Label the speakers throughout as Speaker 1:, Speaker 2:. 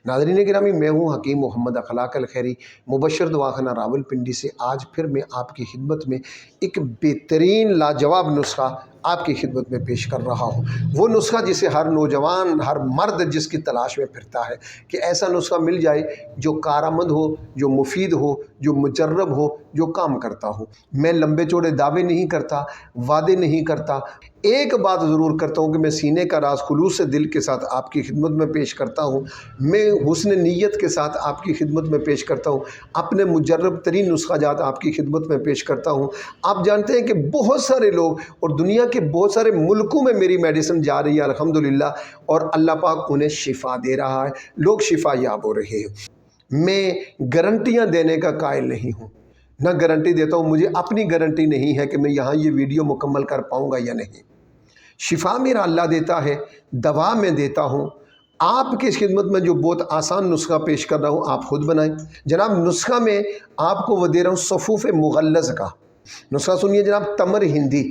Speaker 1: नाज़रीन गिरामी, मैं हूँ हकीम मोहम्मद अखलाक अल खैरी, मुबशर दवाखाना रावलपिंडी से। आज फिर मैं आपकी खिदमत में एक बेहतरीन लाजवाब नुस्खा आपकी खिदमत में पेश कर रहा हूँ। वो नुस्खा जिसे हर नौजवान, हर मर्द जिसकी तलाश में फिरता है कि ऐसा नुस्खा मिल जाए जो कारआमद हो, जो मुफीद हो, जो मुजर्रब हो, जो काम करता हो। मैं लंबे चौड़े दावे नहीं करता, वादे नहीं करता। एक बात ज़रूर करता हूँ कि मैं सीने का राज खुलूस से दिल के साथ आपकी खिदमत में पेश करता हूँ। मैं हुस्न नीयत के साथ आपकी खिदमत में पेश करता हूँ। अपने मुजर्रब तरीन नुस्खा जात आपकी खिदमत में पेश करता हूँ। आप जानते हैं कि बहुत सारे लोग और दुनिया के बहुत सारे मुल्कों में मेरी मेडिसिन जा रही है अल्हम्दुलिल्लाह, और अल्लाह पाक उन्हें शिफा दे रहा है, लोग शिफा याब हो रहे हैं। मैं गारंटियाँ देने का कायल नहीं हूँ, ना गारंटी देता हूँ। मुझे अपनी गारंटी नहीं है कि मैं यहाँ ये वीडियो मुकम्मल कर पाऊँगा या नहीं। शिफा मेरा अल्लाह देता है, दवा मैं देता हूँ। आपकी खिदमत में जो बहुत आसान नुस्खा पेश कर रहा हूँ, आप खुद बनाएं। जनाब, नुस्खा में आपको वो दे रहा हूँ सफ़ूफ़ मुग़ल्लज़ का नुस्खा। सुनिए जनाब, तमर हिंदी,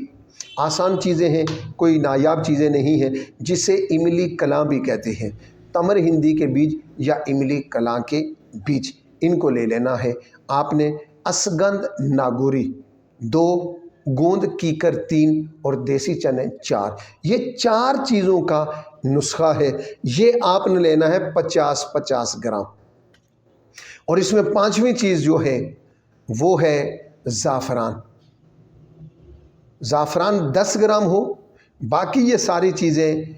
Speaker 1: आसान चीज़ें हैं, कोई नायाब चीज़ें नहीं हैं, जिसे इमली कलां भी कहते हैं। तमर हिंदी के बीज या इमली कलां के बीज, इनको ले लेना है आपने। असगंध नागौरी 2, गोंद कीकर 3 और देसी चने 4, ये 4 चीज़ों का नुस्खा है। ये आपने लेना है 50-50 ग्राम। और इसमें 5वीं चीज़ जो है वो है ज़ाफ़रान। ज़ाफ़रान 10 ग्राम हो। बाकी ये सारी चीज़ें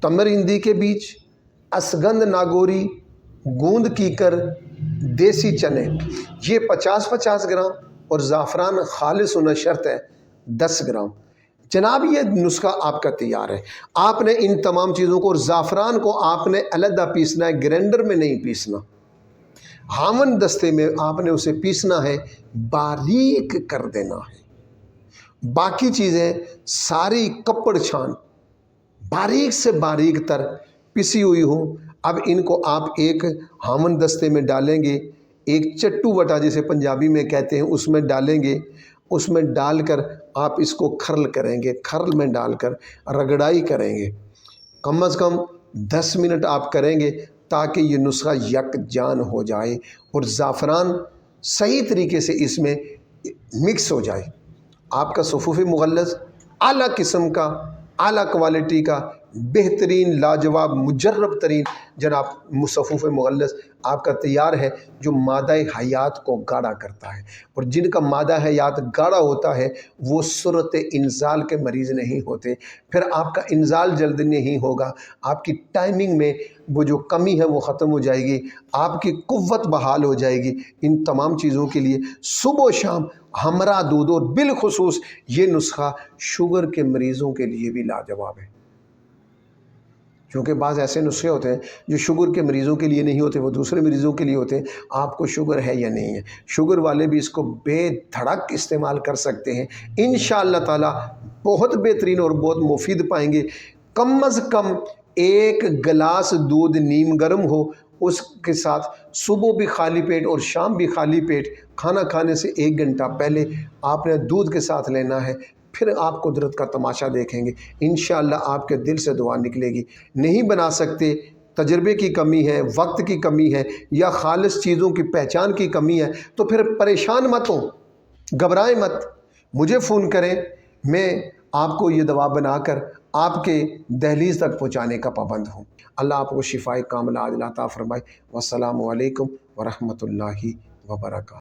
Speaker 1: तमर हिंदी के बीज, असगंध नागौरी, गोंद कीकर, देसी चने, ये 50-50 ग्राम, और ज़ाफ़रान खालिस होना शर्त है 10 ग्राम। जनाब, ये नुस्खा आपका तैयार है। आपने इन तमाम चीज़ों को, और ज़ाफ़रान को आपने अलग पीसना है, ग्राइंडर में नहीं पीसना। हामन दस्ते में आपने उसे पीसना है, बारीक कर देना है। बाकी चीज़ें सारी कपड़ छान बारीक से बारीक तर पिसी हुई हो। अब इनको आप एक हामन दस्ते में डालेंगे, एक चट्टू वटा जिसे पंजाबी में कहते हैं उसमें डालेंगे। उसमें डालकर आप इसको खर्ल करेंगे, खर्ल में डालकर रगड़ाई करेंगे। कम अज़ कम 10 मिनट आप करेंगे ताकि ये नुस्खा यकजान हो जाए और ज़ाफ़रान सही तरीके से इसमें मिक्स हो जाए। आपका सफ़ूफ़ मुग़ल्लज़ आला किस्म का, आला क्वालिटी का, बेहतरीन, लाजवाब, मुजर्रब तरीन जनाब सफ़ूफ़ मुग़ल्लज़ आपका तैयार है, जो मादा हयात को गाढ़ा करता है। और जिनका मादा हयात गाढ़ा होता है वो सूरत इंज़ाल के मरीज़ नहीं होते। फिर आपका इंज़ाल जल्द नहीं होगा, आपकी टाइमिंग में वो जो कमी है वो ख़त्म हो जाएगी, आपकी कुव्वत बहाल हो जाएगी। इन तमाम चीज़ों के लिए सुबह शाम हमरा दूध, और बिलखुसूस ये नुस्खा शुगर के मरीज़ों के लिए भी लाजवाब है। क्योंकि बाज़ ऐसे नुस्खे होते हैं जो शुगर के मरीज़ों के लिए नहीं होते, वो दूसरे मरीज़ों के लिए होते हैं। आपको शुगर है या नहीं है, शुगर वाले भी इसको बेधड़क इस्तेमाल कर सकते हैं। इंशाअल्लाह ताला बहुत बेहतरीन और बहुत मुफीद पाएंगे। कम अज़ कम 1 गिलास दूध नीम गर्म हो, उसके साथ सुबह भी खाली पेट और शाम भी खाली पेट, खाना खाने से 1 घंटा पहले आपने दूध के साथ लेना है। फिर आप कुदरत का तमाशा देखेंगे। इंशाअल्लाह आपके दिल से दुआ निकलेगी। नहीं बना सकते, तजर्बे की कमी है, वक्त की कमी है, या खालिस चीज़ों की पहचान की कमी है, तो फिर परेशान मत हो, घबराएं मत, मुझे फ़ोन करें। मैं आपको ये दवा बनाकर आपके दहलीज़ तक पहुँचाने का पाबंद हूँ। अल्लाह आपको शिफाए कामिला अता फ़रमाए। वस्सलामु अलैकुम व रहमतुल्लाहि व बरकातहू।